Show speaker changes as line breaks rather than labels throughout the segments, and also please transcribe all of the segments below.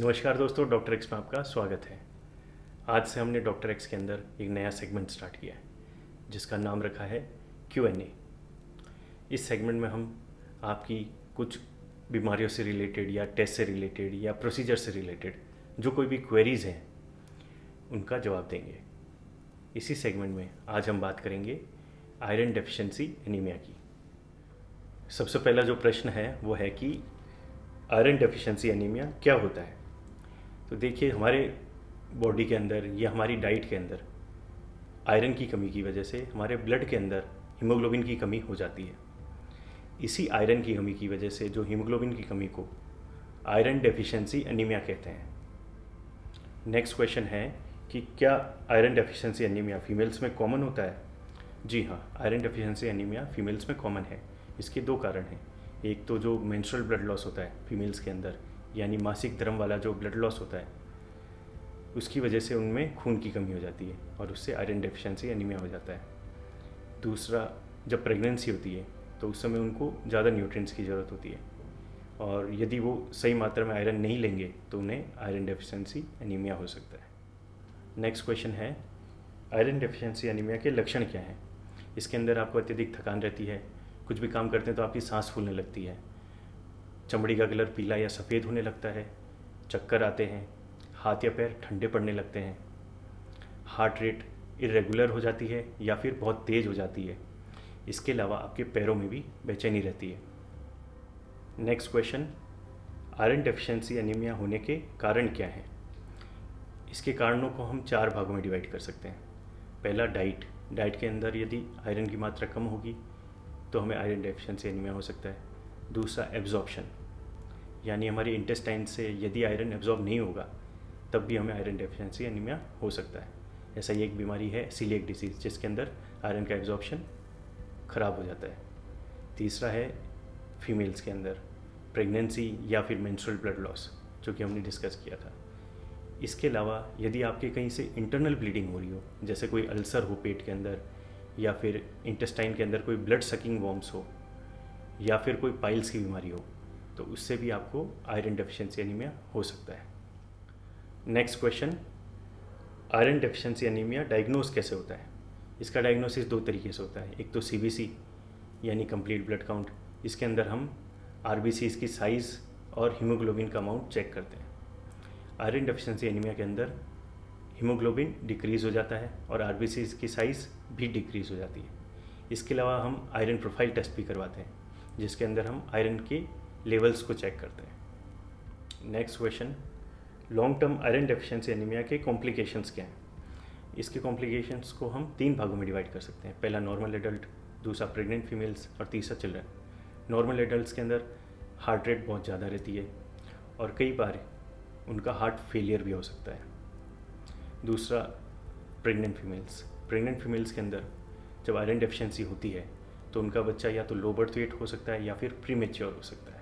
नमस्कार दोस्तों, doctor x में आपका स्वागत है। आज से हमने डॉक्टर एक्स के अंदर एक नया सेगमेंट स्टार्ट किया है जिसका नाम रखा है Q&A। इस सेगमेंट में हम आपकी कुछ बीमारियों से रिलेटेड या टेस्ट से रिलेटेड या प्रोसीजर से रिलेटेड जो कोई भी क्वेरीज़ हैं उनका जवाब देंगे। इसी सेगमेंट में आज हम बात करेंगे आयरन डेफिशिएंसी एनीमिया की। सबसे पहला जो प्रश्न है वो है कि आयरन डेफिशिएंसी एनीमिया क्या होता है। तो देखिए, हमारे बॉडी के अंदर या हमारी डाइट के अंदर आयरन की कमी की वजह से हमारे ब्लड के अंदर हीमोग्लोबिन की कमी हो जाती है। इसी आयरन की कमी की वजह से जो हीमोग्लोबिन की कमी को आयरन डेफिशिएंसी एनीमिया कहते हैं। नेक्स्ट क्वेश्चन है कि क्या आयरन डेफिशिएंसी एनीमिया फीमेल्स में कॉमन होता है। जी हाँ, आयरन डेफिशिएंसी एनीमिया फीमेल्स में कॉमन है। इसके दो कारण हैं। एक तो जो मेंस्ट्रुअल ब्लड लॉस होता है फीमेल्स के अंदर, यानी मासिक धर्म वाला जो ब्लड लॉस होता है, उसकी वजह से उनमें खून की कमी हो जाती है और उससे आयरन डेफिशिएंसी एनीमिया हो जाता है। दूसरा, जब प्रेगनेंसी होती है तो उस समय उनको ज़्यादा न्यूट्रिएंट्स की ज़रूरत होती है और यदि वो सही मात्रा में आयरन नहीं लेंगे तो उन्हें आयरन डेफिशिएंसी एनीमिया हो सकता है। नेक्स्ट क्वेश्चन है, आयरन डेफिशिएंसी एनीमिया के लक्षण क्या हैं। इसके अंदर आपको अत्यधिक थकान रहती है, कुछ भी काम करते हैं तो आपकी सांस फूलने लगती है, चमड़ी का कलर पीला या सफ़ेद होने लगता है, चक्कर आते हैं, हाथ या पैर ठंडे पड़ने लगते हैं, हार्ट रेट इरेगुलर हो जाती है या फिर बहुत तेज़ हो जाती है। इसके अलावा आपके पैरों में भी बेचैनी रहती है। Next question, iron deficiency anaemia होने के कारण क्या हैं। इसके कारणों को हम 4 भागों में डिवाइड कर सकते हैं। पहला, डाइट के अंदर यदि आयरन की मात्रा कम होगी तो हमें आयरन डेफिशिएंसी एनीमिया हो सकता है। दूसरा, एब्जॉर्प्शन, यानी हमारी इंटेस्टाइन से यदि आयरन एब्जॉर्ब नहीं होगा तब भी हमें आयरन डेफिशिएंसी एनीमिया हो सकता है। ऐसा ही एक बीमारी है सीलिएक डिसीज़, जिसके अंदर आयरन का एब्जॉर्प्शन ख़राब हो जाता है। तीसरा है फीमेल्स के अंदर प्रेगनेंसी या फिर मेंस्ट्रुअल ब्लड लॉस, जो कि हमने डिस्कस किया था। इसके अलावा यदि आपके कहीं से इंटरनल ब्लीडिंग हो रही हो, जैसे कोई अल्सर हो पेट के अंदर या फिर इंटेस्टाइन के अंदर कोई ब्लड सकिंग वॉर्म्स हो या फिर कोई पाइल्स की बीमारी हो, तो उससे भी आपको आयरन डेफिशिएंसी एनीमिया हो सकता है। Next question, iron deficiency anaemia diagnose कैसे होता है। इसका डायग्नोसिस 2 तरीके से होता है। एक तो CBC यानी कंप्लीट ब्लड काउंट, इसके अंदर हम RBCs की साइज़ और हीमोग्लोबिन का अमाउंट चेक करते हैं। आयरन डेफिशिएंसी एनीमिया के अंदर हीमोग्लोबिन डिक्रीज़ हो जाता है और RBCs की साइज़ भी डिक्रीज़ हो जाती है। इसके अलावा हम आयरन प्रोफाइल टेस्ट भी करवाते हैं, जिसके अंदर हम आयरन के लेवल्स को चेक करते हैं। Next question, long term iron deficiency anaemia के कॉम्प्लिकेशंस क्या हैं। इसके कॉम्प्लिकेशंस को हम 3 भागों में डिवाइड कर सकते हैं। पहला, नॉर्मल एडल्ट, दूसरा प्रेग्नेंट फीमेल्स और तीसरा चिल्ड्रन। नॉर्मल एडल्ट्स के अंदर हार्ट रेट बहुत ज़्यादा रहती है और कई बार उनका हार्ट फेलियर भी हो सकता है। दूसरा, प्रेग्नेंट फीमेल्स के अंदर जब आयरन डेफिशिएंसी होती है तो उनका बच्चा या तो लो बर्थ वेट हो सकता है या फिर प्रीमेच्योर हो सकता है।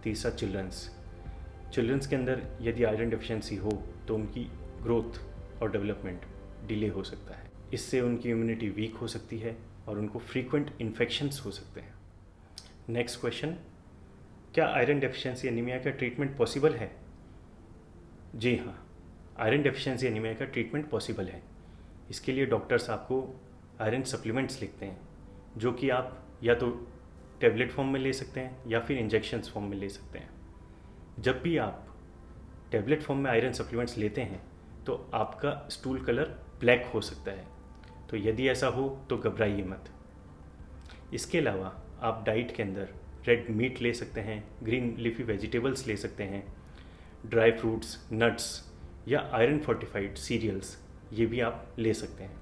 तीसरा, चिल्ड्रंस के अंदर यदि आयरन डेफिशिएंसी हो तो उनकी ग्रोथ और डेवलपमेंट डिले हो सकता है। इससे उनकी इम्यूनिटी वीक हो सकती है और उनको फ्रीक्वेंट इन्फेक्शंस हो सकते हैं। नेक्स्ट क्वेश्चन, क्या आयरन डेफिशिएंसी एनीमिया का ट्रीटमेंट पॉसिबल है। जी हाँ, आयरन डेफिशिएंसी एनीमिया का ट्रीटमेंट पॉसिबल है। इसके लिए डॉक्टर्स आपको आयरन सप्लीमेंट्स लिखते हैं, जो कि आप या तो टैबलेट फॉर्म में ले सकते हैं या फिर इंजेक्शंस फॉर्म में ले सकते हैं। जब भी आप टैबलेट फॉर्म में आयरन सप्लीमेंट्स लेते हैं तो आपका स्टूल कलर ब्लैक हो सकता है, तो यदि ऐसा हो तो घबराइए मत। इसके अलावा आप डाइट के अंदर रेड मीट ले सकते हैं, ग्रीन लीफी वेजिटेबल्स ले सकते हैं, ड्राई फ्रूट्स, नट्स या आयरन फोर्टिफाइड सीरियल्स, ये भी आप ले सकते हैं।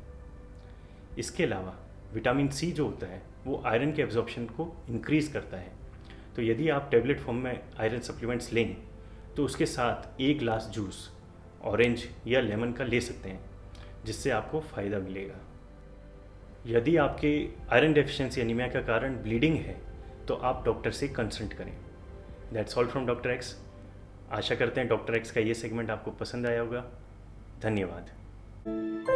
इसके अलावा विटामिन C जो होता है वो आयरन के एब्जॉर्प्शन को इंक्रीज़ करता है, तो यदि आप टैबलेट फॉर्म में आयरन सप्लीमेंट्स लें तो उसके साथ 1 ग्लास जूस ऑरेंज या लेमन का ले सकते हैं, जिससे आपको फ़ायदा मिलेगा। यदि आपके आयरन डेफिशिएंसी एनीमिया का कारण ब्लीडिंग है तो आप डॉक्टर से कंसल्ट करें। That's all from doctor X. आशा करते हैं डॉक्टर एक्स का ये सेगमेंट आपको पसंद आया होगा। धन्यवाद।